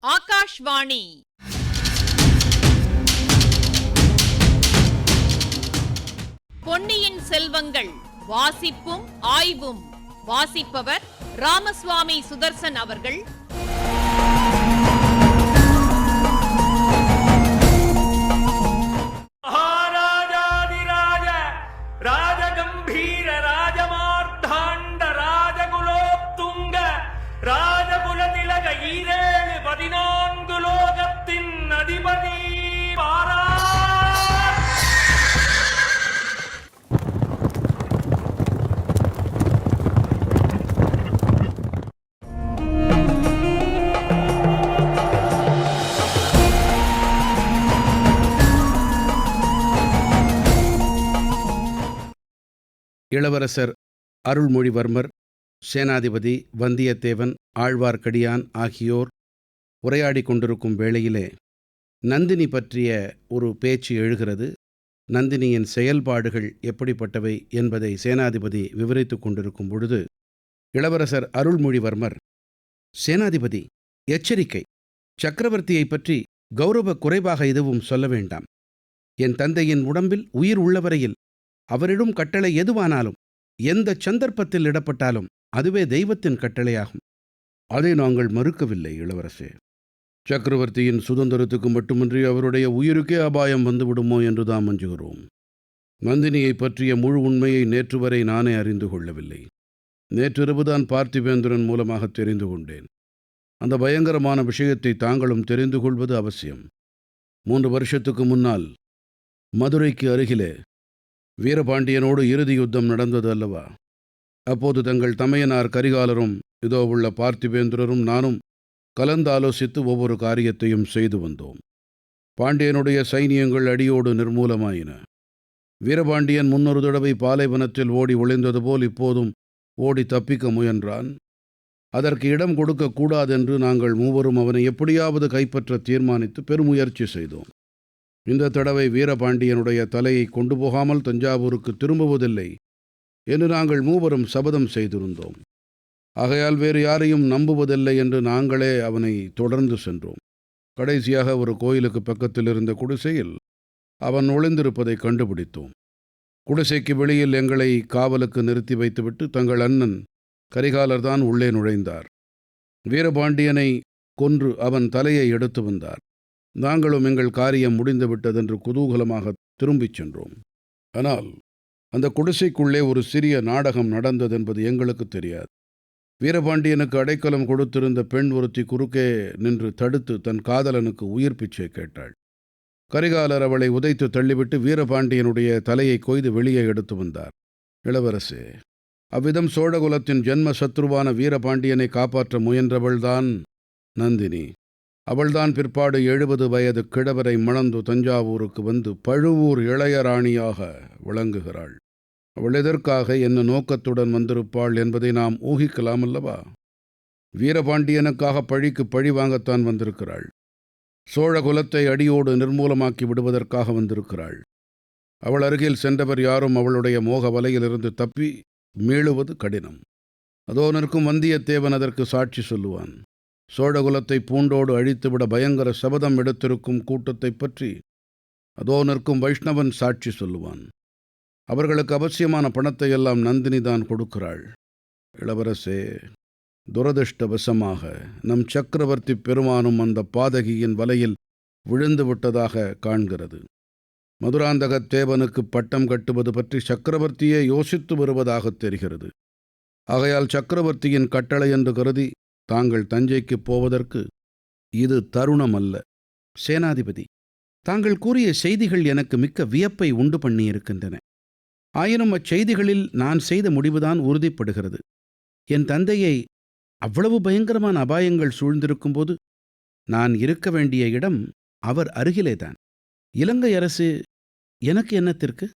ஆகாஷ்வாணி. பொன்னியின் செல்வங்கள் வாசிப்பும் ஆய்வும். வாசிப்பவர் ராமசுவாமி சுதர்சன் அவர்கள். மகாராஜாதிராஜ ராஜகம்பீர ராஜமார்த்தாண்ட ராஜகுலோத்துங்க ராஜகுலதிலக ஈரேழு 14 லோகத்தின் அதிபதி பாரா. இளவரசர் அருள்மொழிவர்மர், சேனாதிபதி வந்தியத்தேவன், ஆழ்வார்க்கடியான் ஆகியோர் உரையாடிக் கொண்டிருக்கும் வேளையிலே நந்தினி பற்றிய ஒரு பேச்சு எழுகிறது. நந்தினியின் செயல்பாடுகள் எப்படிப்பட்டவை என்பதை சேனாதிபதி விவரித்துக் கொண்டிருக்கும் பொழுது இளவரசர் அருள்மொழிவர்மர், சேனாதிபதி, எச்சரிக்கை! சக்கரவர்த்தியைப் பற்றி கௌரவ குறைவாக எதுவும் சொல்ல வேண்டாம். என் தந்தையின் உடம்பில் உயிர் உள்ளவரையில் அவரிடம் கட்டளை எதுவானாலும், எந்த சந்தர்ப்பத்தில் இடப்பட்டாலும் அதுவே தெய்வத்தின் கட்டளையாகும். அதை நாங்கள் மறுக்கவில்லை இளவரசே. சக்கரவர்த்தியின் சுதந்திரத்துக்கு மட்டுமின்றி அவருடைய உயிருக்கே அபாயம் வந்துவிடுமோ என்று தாம் அஞ்சுகிறோம். நந்தினியை பற்றிய முழு உண்மையை நேற்று வரை நானே அறிந்து கொள்ளவில்லை. நேற்றிரவுதான் பார்த்திபேந்திரன் மூலமாக தெரிந்து கொண்டேன். அந்த பயங்கரமான விஷயத்தை தாங்களும் தெரிந்து கொள்வது அவசியம். 3 வருஷத்துக்கு முன்னால் மதுரைக்கு அருகிலே வீரபாண்டியனோடு இறுதி யுத்தம் நடந்தது அல்லவா? அப்போது தங்கள் தமையனார் கரிகாலரும் இதோ உள்ள பார்த்திபேந்திரரும் நானும் கலந்தாலோசித்து ஒவ்வொரு காரியத்தையும் செய்து வந்தோம். பாண்டியனுடைய சைனியங்கள் அடியோடு நிர்மூலமாயின. வீரபாண்டியன் முன்னொரு தடவை பாலைவனத்தில் ஓடி ஒளிந்தது போல் இப்போதும் ஓடி தப்பிக்க முயன்றான். அதற்கு இடம் கொடுக்கக்கூடாதென்று நாங்கள் மூவரும் அவனை எப்படியாவது கைப்பற்ற தீர்மானித்து பெருமுயற்சி செய்தோம். இந்த தடவை வீரபாண்டியனுடைய தலையை கொண்டு போகாமல் தஞ்சாவூருக்கு திரும்புவதில்லை என்று நாங்கள் மூவரும் சபதம் செய்திருந்தோம். ஆகையால் வேறு யாரையும் நம்புவதில்லை என்று நாங்களே அவனை தொடர்ந்து சென்றோம். கடைசியாக ஒரு கோயிலுக்கு பக்கத்தில் இருந்த குடிசையில் அவன் ஒளிந்திருப்பதை கண்டுபிடித்தோம். குடிசைக்கு வெளியில் எங்களை காவலுக்கு நிறுத்தி வைத்துவிட்டு தங்கள் அண்ணன் கரிகாலர்தான் உள்ளே நுழைந்தார். வீரபாண்டியனை கொன்று அவன் தலையை எடுத்து வந்தார். நாங்களும் எங்கள் காரியம் முடிந்துவிட்டதென்று குதூகலமாக திரும்பிச் சென்றோம். ஆனால் அந்த குடிசைக்குள்ளே ஒரு சிறிய நாடகம் நடந்ததென்பது எங்களுக்கு தெரியாது. வீரபாண்டியனுக்கு அடைக்கலம் கொடுத்திருந்த பெண் ஒருத்தி குறுக்கே நின்று தடுத்து தன் காதலனுக்கு உயிர் பிச்சை கேட்டாள். கரிகாலர் அவளை உதைத்து தள்ளிவிட்டு வீரபாண்டியனுடைய தலையை கொய்து வெளியே எடுத்து வந்தார். இளவரசே, அவ்விதம் சோழகுலத்தின் ஜென்ம சத்ருவான வீரபாண்டியனை காப்பாற்ற முயன்றவள்தான் நந்தினி. அவள்தான் பிற்பாடு 70 வயது கிழவரை மணந்து தஞ்சாவூருக்கு வந்து பழுவூர் இளையராணியாக விளங்குகிறாள். அவள் எதற்காக என்ன நோக்கத்துடன் வந்திருப்பாள் என்பதை நாம் ஊகிக்கலாம் அல்லவா? வீரபாண்டியனுக்காக பழிக்கு பழி வாங்கத்தான் வந்திருக்கிறாள். சோழகுலத்தை அடியோடு நிர்மூலமாக்கி விடுவதற்காக வந்திருக்கிறாள். அவள் அருகில் சென்றவர் யாரும் அவளுடைய மோக வலையிலிருந்து தப்பி மீளுவது கடினம். அதோ நிற்கும் வந்தியத்தேவன் அதற்கு சாட்சி சொல்லுவான். சோழகுலத்தை பூண்டோடு அழித்துவிட பயங்கர சபதம் எடுத்திருக்கும் கூட்டத்தைப் பற்றி அதோ நிற்கும் வைஷ்ணவன் சாட்சி சொல்லுவான். அவர்களுக்கு அவசியமான பணத்தை எல்லாம் நந்தினி தான் கொடுக்கிறாள். இளவரசே, துரதிருஷ்டவசமாக நம் சக்கரவர்த்தி பெருமானும் அந்த பாதகியின் வலையில் விழுந்து விட்டதாக காண்கிறது. மதுராந்தகத் தேவனுக்கு பட்டம் கட்டுவது பற்றி சக்கரவர்த்தியே யோசித்து வருவதாக தெரிகிறது. ஆகையால் சக்கரவர்த்தியின் கட்டளை என்று கருதி தாங்கள் தஞ்சைக்கு போவதற்கு இது தருணம் அல்ல. சேனாதிபதி, தாங்கள் கூறிய செய்திகள் எனக்கு மிக்க வியப்பை உண்டு பண்ணியிருக்கின்றன. ஆயினும் அச்செய்திகளில் நான் செய்த முடிவுதான் உறுதிப்படுகிறது. என் தந்தையை அவ்வளவு பயங்கரமான அபாயங்கள் சூழ்ந்திருக்கும்போது நான் இருக்க வேண்டிய இடம் அவர் அருகிலேதான். இலங்கை அரசு எனக்கு என்னத்திற்கு?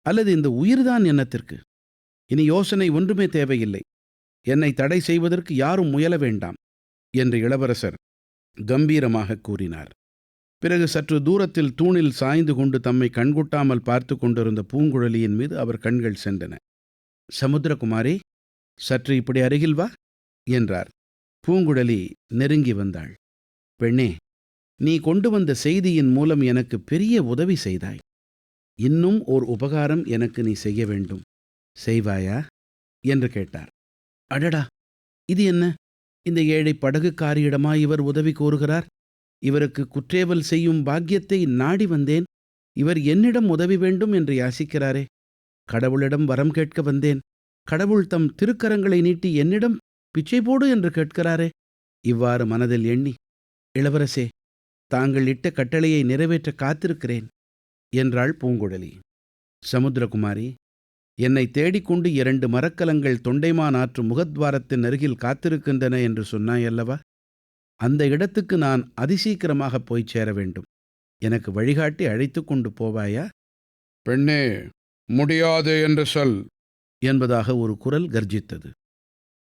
அல்லது இந்த உயிர்தான் என்னத்திற்கு? இனி யோசனை ஒன்றுமே தேவையில்லை. என்னை தடை செய்வதற்கு யாரும் முயல வேண்டாம் என்று இளவரசர் கம்பீரமாக கூறினார். பிறகு சற்று தூரத்தில் தூணில் சாய்ந்து கொண்டு தம்மை கண்குட்டாமல் பார்த்து கொண்டிருந்த பூங்குழலியின் மீது அவர் கண்கள் சென்றன. சமுத்திரகுமாரி, சற்று இப்படி அருகில் வா என்றார். பூங்குழலி நெருங்கி வந்தாள். பெண்ணே, நீ கொண்டு வந்த செய்தியின் மூலம் எனக்கு பெரிய உதவி செய்தாய். இன்னும் ஓர் உபகாரம் எனக்கு நீ செய்ய வேண்டும். செய்வாயா என்று கேட்டார். அடடா, இது என்ன? இந்த ஏழை படகுக்காரியிடமா இவர் உதவி கோருகிறார்? இவருக்கு குற்றேவல் செய்யும் பாக்கியத்தை நாடி வந்தேன். இவர் என்னிடம் உதவி வேண்டும் என்று யாசிக்கிறாரே. கடவுளிடம் வரம் கேட்க வந்தேன். கடவுள் தம் திருக்கரங்களை நீட்டி என்னிடம் பிச்சை போடு என்று கேட்கிறாரே. இவ்வாறு மனதில் எண்ணி, இளவரசே, தாங்கள் இட்ட கட்டளையை நிறைவேற்ற காத்திருக்கிறேன் என்றாள் பூங்குழலி. சமுத்திரகுமாரி, என்னை தேடிக்கொண்டு 2 மரக்கலங்கள் தொண்டைமான் ஆற்று முகத்வாரத்தின் அருகில் காத்திருக்கின்றன என்று சொன்னாயல்லவா? அந்த இடத்துக்கு நான் அதிசீக்கிரமாக போய்ச் சேர வேண்டும். எனக்கு வழிகாட்டி அழைத்து கொண்டு போவாயா? பெண்ணே, முடியாது என்று சொல் என்பதாக ஒரு குரல் கர்ஜித்தது.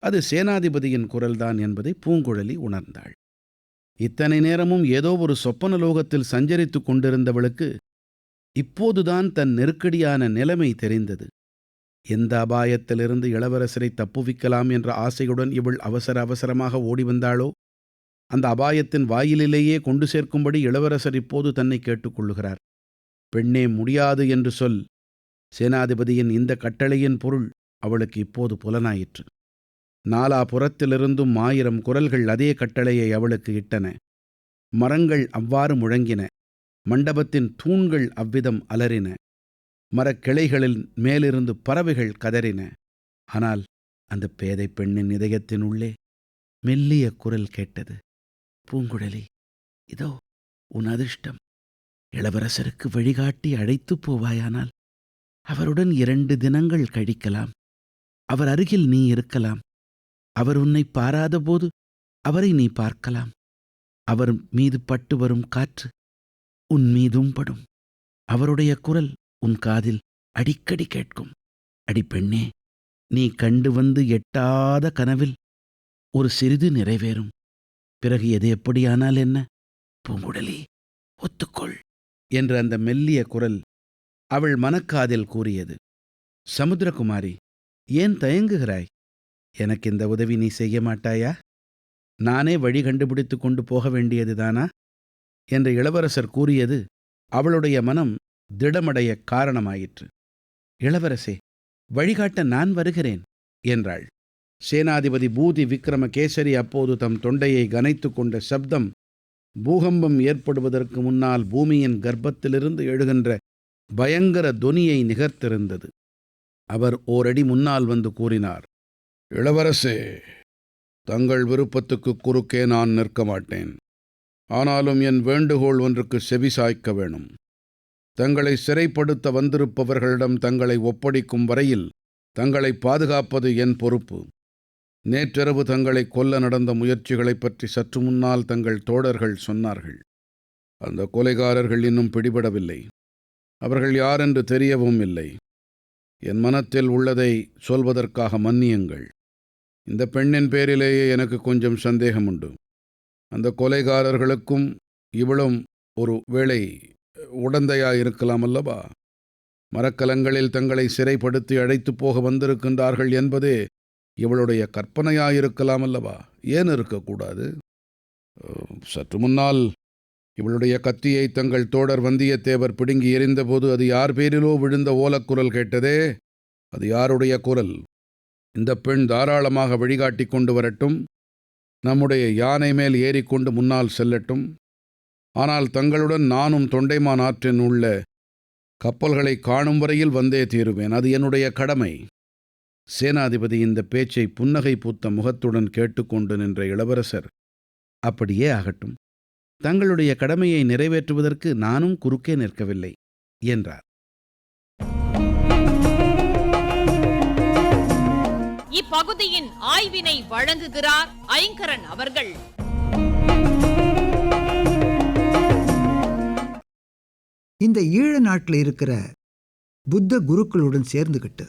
அது சேனாதிபதியின் குரல்தான் என்பதை பூங்குழலி உணர்ந்தாள். இத்தனை நேரமும் ஏதோ ஒரு சொப்பன லோகத்தில் சஞ்சரித்துக் கொண்டிருந்தவளுக்கு இப்போதுதான் தன் நெருக்கடியான நிலைமை தெரிந்தது. எந்த அபாயத்திலிருந்து இளவரசரை தப்புவிக்கலாம் என்ற ஆசையுடன் இவள் அவசர அவசரமாக ஓடி வந்தாளோ, அந்த அபாயத்தின் வாயிலிலேயே கொண்டு சேர்க்கும்படி இளவரசர் இப்போது தன்னை கேட்டுக்கொள்ளுகிறார். பெண்ணே, முடியாது என்று சொல். சேனாதிபதியின் இந்த கட்டளையின் பொருள் அவளுக்கு இப்போது புலனாயிற்று. நாலாபுறத்திலிருந்தும் 1000 குரல்கள் அதே கட்டளையை அவளுக்கு இட்டன. மரங்கள் அவ்வாறு முழங்கின. மண்டபத்தின் தூண்கள் அவ்விதம் அலறின. மரக்கிளைகளில் மேலிருந்து பறவைகள் கதறின. ஆனால் அந்த பேதை பெண்ணின் இதயத்தின் உள்ளே மெல்லிய குரல் கேட்டது. பூங்குழலி, இதோ உன் அதிர்ஷ்டம். இளவரசருக்கு வழிகாட்டி அழைத்துப் போவாயானால் அவருடன் 2 தினங்கள் கழிக்கலாம். அவர் அருகில் நீ இருக்கலாம். அவர் உன்னை பாராதபோது அவரை நீ பார்க்கலாம். அவர் மீது பட்டு வரும் காற்று உன் மீதும் படும். அவருடைய குரல் உன் காதில் அடிக்கடி கேட்கும். அடிப்பெண்ணே, நீ கண்டு வந்து எட்டாத கனவில் ஒரு சிறிது நிறைவேறும். பிறகு எது எப்படியானால் என்ன? பூங்குழலி, ஒத்துக்கொள் என்று அந்த மெல்லிய குரல் அவள் மனக்காதில் கூறியது. சமுத்திரகுமாரி, ஏன் தயங்குகிறாய்? எனக்கு இந்த உதவி நீ செய்ய மாட்டாயா? நானே வழி கண்டுபிடித்து கொண்டு போக வேண்டியதுதானா என்று இளவரசர் கூறியது அவளுடைய மனம் திடமடைய காரணமாயிற்று. இளவரசே, வழிகாட்ட நான் வருகிறேன் என்றாள். சேனாதிபதி பூதி விக்ரமகேசரி அப்போது தம் தொண்டையை கனைத்து கொண்ட சப்தம் பூகம்பம் ஏற்படுவதற்கு முன்னால் பூமியின் கர்ப்பத்திலிருந்து எழுகின்ற பயங்கர தொனியை நிகர்த்திருந்தது. அவர் ஓரடி முன்னால் வந்து கூறினார். இளவரசே, தங்கள் விருப்பத்துக்கு குறுக்கே நான் நிற்க மாட்டேன். ஆனாலும் என் வேண்டுகோள் ஒன்றுக்கு செவிசாய்க்க வேணும். தங்களை சிறைப்படுத்த வந்திருப்பவர்களிடம் தங்களை ஒப்படைக்கும் வரையில் தங்களை பாதுகாப்பது என் பொறுப்பு. நேற்றிரவு தங்களை கொல்ல நடந்த முயற்சிகளைப் பற்றி சற்று முன்னால் தங்கள் தோழர்கள் சொன்னார்கள். அந்த கொலைகாரர்கள் இன்னும் பிடிபடவில்லை. அவர்கள் யாரென்று தெரியவும் இல்லை. என் மனத்தில் உள்ளதை சொல்வதற்காக மன்னியுங்கள். இந்த பெண்ணின் பேரிலேயே எனக்கு கொஞ்சம் சந்தேகம் உண்டு. அந்த கொலைகாரர்களுக்கும் இவளும் ஒரு வேளை உடந்தையாயிருக்கலாம் அல்லவா? மரக்கலங்களில் தங்களை சிறைப்படுத்தி அழைத்துப் போக வந்திருக்கின்றார்கள் என்பதே இவளுடைய கற்பனையாயிருக்கலாம் அல்லவா? ஏன் இருக்கக்கூடாது? சற்று முன்னால் இவளுடைய கத்தியை தங்கள் தோழர் வந்தியத்தேவர் பிடுங்கி எறிந்தபோது அது யார் பேரிலோ விழுந்த ஓலக்குரல் கேட்டதே, அது யாருடைய குரல்? இந்த பெண் தாராளமாக வழிகாட்டி கொண்டு வரட்டும். நம்முடைய யானை மேல் ஏறிக்கொண்டு முன்னால் செல்லட்டும். ஆனால் தங்களுடன் நானும் தொண்டைமான் ஆற்றின் உள்ள கப்பல்களை காணும் வரையில் வந்தே தீருவேன். அது என்னுடைய கடமை. சேனாதிபதி இந்த பேச்சை புன்னகை பூத்த முகத்துடன் கேட்டுக்கொண்டு நின்ற இளவரசர், அப்படியே ஆகட்டும். தங்களுடைய கடமையை நிறைவேற்றுவதற்கு நானும் குறுக்கே நிற்கவில்லை என்றார். இப்பகுதியின் ஆய்வினை வழங்குகிறார் ஐங்கரன் அவர்கள். இந்த ஈழ நாட்டில் இருக்கிற புத்த குருக்களுடன் சேர்ந்துகிட்டு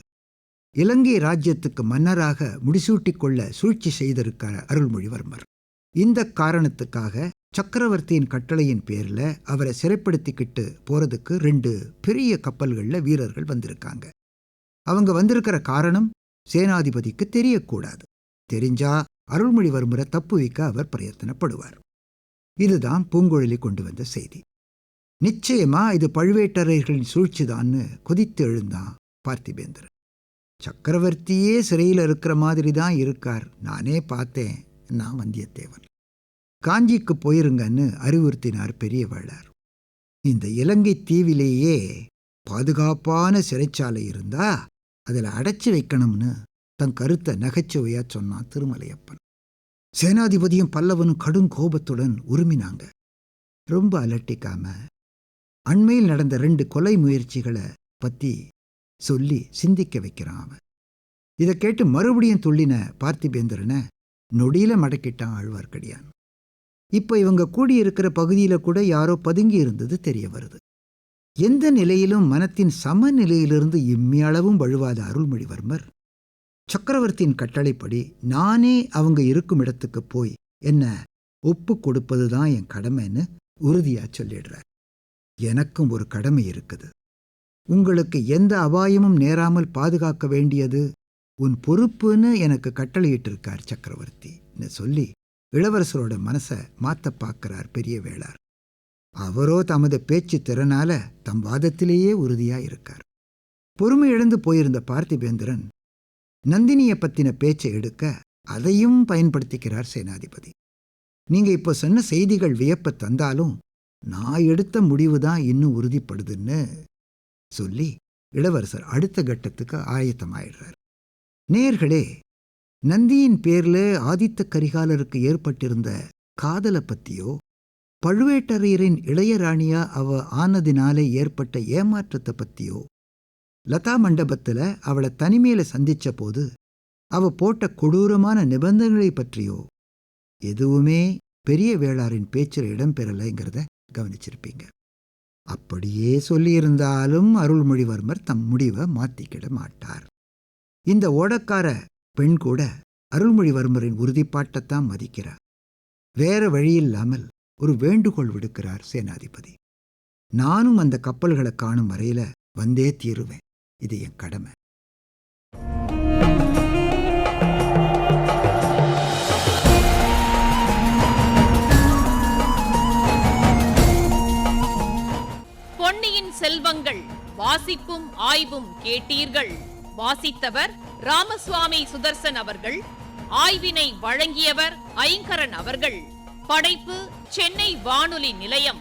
இலங்கை ராஜ்யத்துக்கு மன்னராக முடிசூட்டிக் கொள்ள சூழ்ச்சி செய்திருக்கார் அருள்மொழிவர்மர். இந்த காரணத்துக்காக சக்கரவர்த்தியின் கட்டளையின் பேரில் அவரை சிறைப்படுத்திக்கிட்டு போறதுக்கு 2 பெரிய கப்பல்களில் வீரர்கள் வந்திருக்காங்க. அவங்க வந்திருக்கிற காரணம் சேனாதிபதிக்கு தெரியக்கூடாது. தெரிஞ்சா அருள்மொழிவர்மரை தப்புவிக்க அவர் பிரயத்தனப்படுவார். இதுதான் பூங்குழலி கொண்டு வந்த செய்தி. நிச்சயமா இது பழுவேட்டரையர்களின் சூழ்ச்சிதான்னு கொதித்து எழுந்தான் பார்த்திபேந்திரன். சக்கரவர்த்தியே சிறையில் இருக்கிற மாதிரி தான் இருக்கார், நானே பார்த்தேன் நான் வந்தியத்தேவன். காஞ்சிக்கு போயிருங்கன்னு அறிவுறுத்தினார் பெரிய வேளார். இந்த இலங்கை தீவிலேயே பாதுகாப்பான சிறைச்சாலை இருந்தா அதில் அடைச்சி வைக்கணும்னு தன் கருத்தை நகைச்சுவையா சொன்னான் திருமலையப்பன். சேனாதிபதியும் பல்லவனும் கடும் கோபத்துடன் உருமினாங்க. ரொம்ப அலட்டிக்காம அண்மையில் நடந்த 2 கொலை முயற்சிகளை பத்தி சொல்லி சிந்திக்க வைக்கிறான் அவன். இதை கேட்டு மறுபடியும் துள்ளின பார்த்திபேந்திரனை நொடியில மடக்கிட்டான் ஆழ்வார்க்கடியான். இப்ப இவங்க கூடியிருக்கிற பகுதியில கூட யாரோ பதுங்கி இருந்தது தெரிய வருது. எந்த நிலையிலும் மனத்தின் சமநிலையிலிருந்து இம்மியளவும் வழுவாத அருள்மொழிவர்மர் சக்கரவர்த்தியின் கட்டளைப்படி நானே அவங்க இருக்கும் இடத்துக்கு போய் என்ன ஒப்பு கொடுப்பதுதான் என் கடமைன்னு உறுதியா சொல்லிடுறார். எனக்கும் ஒரு கடமை இருக்குது. உங்களுக்கு எந்த அபாயமும் நேராமல் பாதுகாக்க வேண்டியது உன் பொறுப்புன்னு எனக்கு கட்டளையிட்டிருக்கார் சக்கரவர்த்தின்னு சொல்லி இளவரசரோட மனசை மாத்த பார்க்கிறார் பெரிய வேளார். அவரோ தமது பேச்சு திறனால தம் வாதத்திலேயே உறுதியா இருக்கார். பொறுமை இழந்து போயிருந்த பார்த்திபேந்திரன் நந்தினியை பத்தின பேச்சை எடுக்க அதையும் பயன்படுத்திக்கிறார் சேனாதிபதி. நீங்க இப்போ சொன்ன செய்திகள் வியப்ப தந்தாலும் நான் எடுத்த முடிவுதான் இன்னும் உறுதிப்படுதுன்னு சொல்லி இளவரசர் அடுத்த கட்டத்துக்கு ஆயத்தமாயிடுறார். நேயர்களே, நந்தியின் பேர்ல ஆதித்த கரிகாலருக்கு ஏற்பட்டிருந்த காதலை பத்தியோ பழுவேட்டரையரின் இளையராணியா அவ ஆனதினாலே ஏற்பட்ட ஏமாற்றத்தை பத்தியோ லதா மண்டபத்துல அவளை தனிமையில சந்திச்ச போது அவ போட்ட கொடூரமான நிபந்தனைகளை பற்றியோ எதுவுமே பெரிய வேளாரின் பேச்சில் இடம்பெறலைங்கிறத கவனிச்சிருப்பீங்க. அப்படியே சொல்லியிருந்தாலும் அருள்மொழிவர்மர் தம் முடிவை மாத்திக்கிட மாட்டார். இந்த ஓடக்கார பெண் கூட அருள்மொழிவர்மரின் உறுதிப்பாட்டைத்தான் மதிக்கிறார். வேற வழியில்லாமல் ஒரு வேண்டுகோள் விடுக்கிறார் சேனாதிபதி. நானும் அந்த கப்பல்களை காணும் வரையில வந்தே தீருவேன், இது என் கடமை. பொன்னியின் செல்வங்கள் வாசிப்பும் ஆய்வும் கேட்டீர்கள். வாசித்தவர் ராமசுவாமி சுதர்சன் அவர்கள். ஆய்வினை வழங்கியவர் ஐங்கரன் அவர்கள். படைப்பு சென்னை வானொலி நிலையம்.